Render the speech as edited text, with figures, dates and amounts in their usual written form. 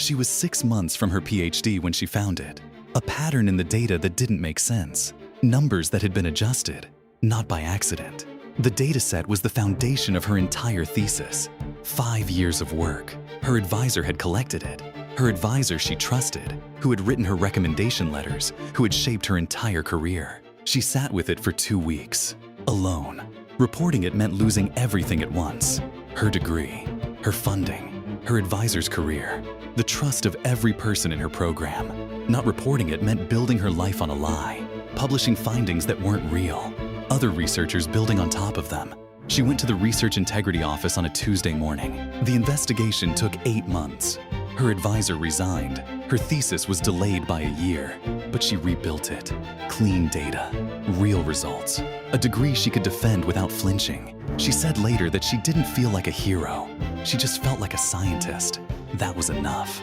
She was 6 months from her PhD when she found it. A pattern in the data that didn't make sense. Numbers that had been adjusted, not by accident. The dataset was the foundation of her entire thesis. 5 years of work. Her advisor had collected it. Her advisor she trusted, who had written her recommendation letters, who had shaped her entire career. She sat with it for 2 weeks, alone. Reporting it meant losing everything at once. Her degree, her funding, her advisor's career, the trust of every person in her program. Not reporting it meant building her life on a lie, publishing findings that weren't real, other researchers building on top of them. She went to the Research Integrity Office on a Tuesday morning. The investigation took 8 months. Her advisor resigned. Her thesis was delayed by a year, but she rebuilt it. Clean data, real results, a degree she could defend without flinching. She said later that she didn't feel like a hero. She just felt like a scientist. That was enough.